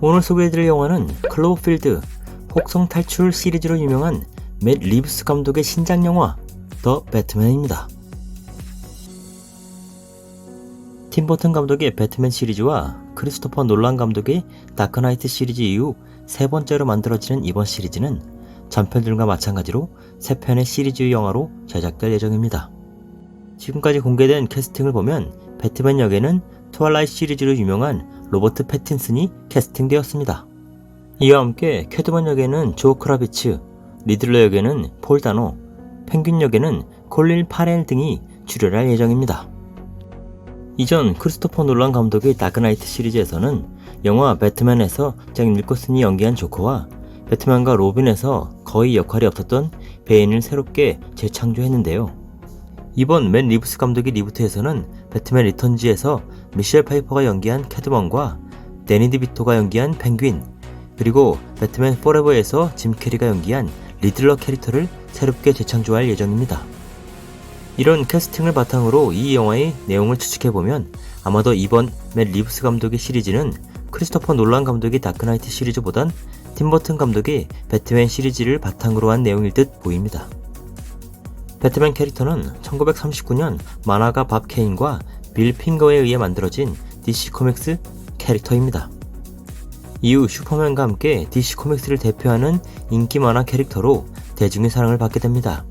오늘 소개해드릴 영화는 클로버필드 혹성 탈출 시리즈로 유명한 맷 리브스 감독의 신작 영화 더 배트맨입니다. 팀 버튼 감독의 배트맨 시리즈와 크리스토퍼 놀란 감독의 다크나이트 시리즈 이후 세 번째로 만들어지는 이번 시리즈는 전편들과 마찬가지로 3편의 시리즈 영화로 제작될 예정입니다. 지금까지 공개된 캐스팅을 보면 배트맨 역에는 트와일라이트 시리즈로 유명한 로버트 패틴슨이 캐스팅되었습니다. 이와 함께 캐트먼 역에는 조 크라비츠, 리들러 역에는 폴 다노, 펭귄 역에는 콜린 파렐 등이 출연할 예정입니다. 이전 크리스토퍼 놀란 감독의 다크나이트 시리즈에서는 영화 배트맨에서 잭 니콜슨이 연기한 조커와 배트맨과 로빈에서 거의 역할이 없었던 베인을 새롭게 재창조했는데요. 이번 맷 리브스 감독의 리부트에서는 배트맨 리턴즈에서 미셸 파이퍼가 연기한 캐트먼과 데니 디비토가 연기한 펭귄, 그리고 배트맨 포레버에서 짐 캐리가 연기한 리들러 캐릭터를 새롭게 재창조할 예정입니다. 이런 캐스팅을 바탕으로 이 영화의 내용을 추측해보면 아마도 이번 맷 리브스 감독의 시리즈는 크리스토퍼 놀란 감독의 다크나이트 시리즈보단 팀 버튼 감독의 배트맨 시리즈를 바탕으로 한 내용일 듯 보입니다. 배트맨 캐릭터는 1939년 만화가 밥 케인과 빌 핑거에 의해 만들어진 DC 코믹스 캐릭터입니다. 이후 슈퍼맨과 함께 DC 코믹스를 대표하는 인기 만화 캐릭터로 대중의 사랑을 받게 됩니다.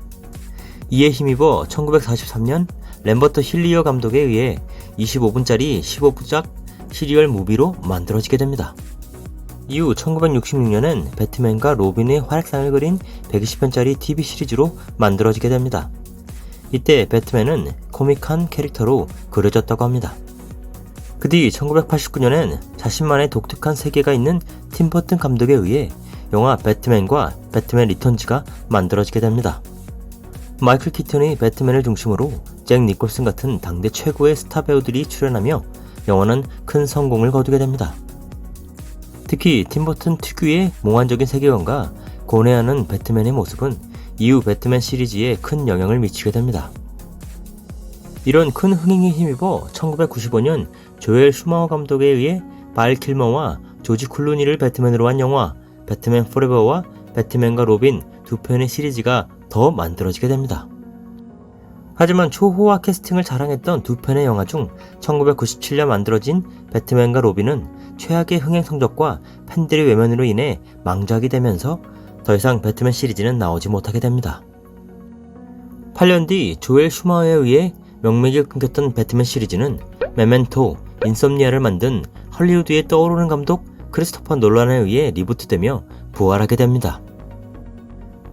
이에 힘입어 1943년 램버트 힐리어 감독에 의해 25분짜리 15부작 시리얼 무비로 만들어지게 됩니다. 이후 1966년엔 배트맨과 로빈의 활약상을 그린 120편짜리 TV 시리즈로 만들어지게 됩니다. 이때 배트맨은 코믹한 캐릭터로 그려졌다고 합니다. 그 뒤 1989년엔 자신만의 독특한 세계가 있는 팀 버튼 감독에 의해 영화 배트맨과 배트맨 리턴즈가 만들어지게 됩니다. 마이클 키튼의 배트맨을 중심으로 잭 니콜슨 같은 당대 최고의 스타 배우들이 출연하며 영화는 큰 성공을 거두게 됩니다. 특히 팀 버튼 특유의 몽환적인 세계관과 고뇌하는 배트맨의 모습은 이후 배트맨 시리즈에 큰 영향을 미치게 됩니다. 이런 큰 흥행에 힘입어 1995년 조엘 슈마허 감독에 의해 발 킬머와 조지 클루니를 배트맨으로 한 영화 배트맨 포레버와 배트맨과 로빈 두 편의 시리즈가 더 만들어지게 됩니다. 하지만 초호화 캐스팅을 자랑했던 두 편의 영화 중 1997년 만들어진 배트맨과 로빈은 최악의 흥행 성적과 팬들의 외면으로 인해 망작이 되면서 더 이상 배트맨 시리즈는 나오지 못하게 됩니다. 8년 뒤 조엘 슈마허에 의해 명맥이 끊겼던 배트맨 시리즈는 메멘토, 인썸니아를 만든 헐리우드의 떠오르는 감독 크리스토퍼 놀란에 의해 리부트되며 부활하게 됩니다.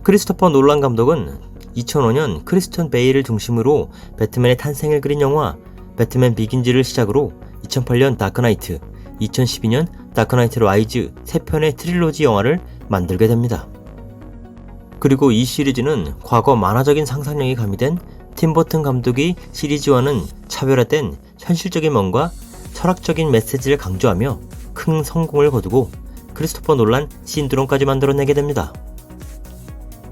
크리스토퍼 놀란 감독은 2005년 크리스천 베일을 중심으로 배트맨의 탄생을 그린 영화 배트맨 비긴즈를 시작으로 2008년 다크나이트, 2012년 다크나이트 라이즈 3편의 트릴로지 영화를 만들게 됩니다. 그리고 이 시리즈는 과거 만화적인 상상력이 가미된 팀 버튼 감독의 시리즈와는 차별화된 현실적인 면과 철학적인 메시지를 강조하며 큰 성공을 거두고 크리스토퍼 놀란 신드롬까지 만들어내게 됩니다.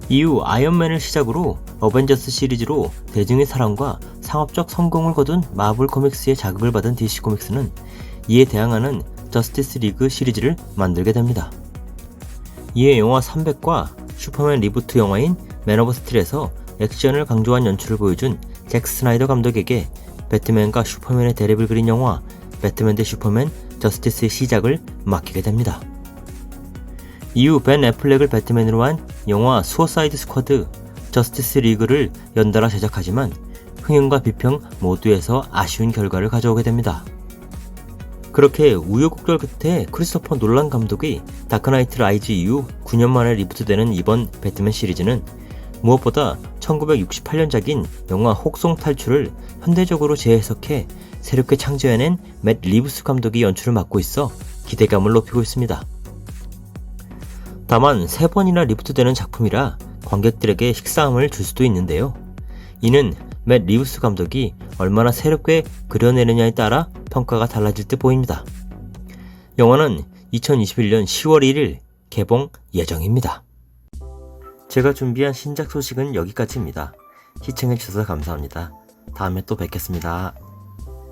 이후 아이언맨을 시작으로 어벤져스 시리즈로 대중의 사랑과 상업적 성공을 거둔 마블 코믹스의 자극을 받은 DC 코믹스는 이에 대항하는 저스티스 리그 시리즈를 만들게 됩니다. 이에 영화 300과 슈퍼맨 리부트 영화인 맨 오브 스틸에서 액션을 강조한 연출을 보여준 잭 스나이더 감독에게 배트맨과 슈퍼맨의 대립을 그린 영화 배트맨 대 슈퍼맨 저스티스의 시작을 맡기게 됩니다. 이후 벤 애플렉을 배트맨으로 한 영화 수어사이드 스쿼드, 저스티스 리그를 연달아 제작하지만 흥행과 비평 모두에서 아쉬운 결과를 가져오게 됩니다. 그렇게 우여곡절 끝에 크리스토퍼 놀란 감독의 다크나이트 라이즈 이후 9년 만에 리부트되는 이번 배트맨 시리즈는 무엇보다 1968년작인 영화 혹성 탈출을 현대적으로 재해석해 새롭게 창조해낸 맷 리브스 감독이 연출을 맡고 있어 기대감을 높이고 있습니다. 다만 3번이나 리부트되는 작품이라 관객들에게 식상함을 줄 수도 있는데요. 이는 맷 리브스 감독이 얼마나 새롭게 그려내느냐에 따라 평가가 달라질 듯 보입니다. 영화는 2021년 10월 1일 개봉 예정입니다. 제가 준비한 신작 소식은 여기까지입니다. 시청해주셔서 감사합니다. 다음에 또 뵙겠습니다.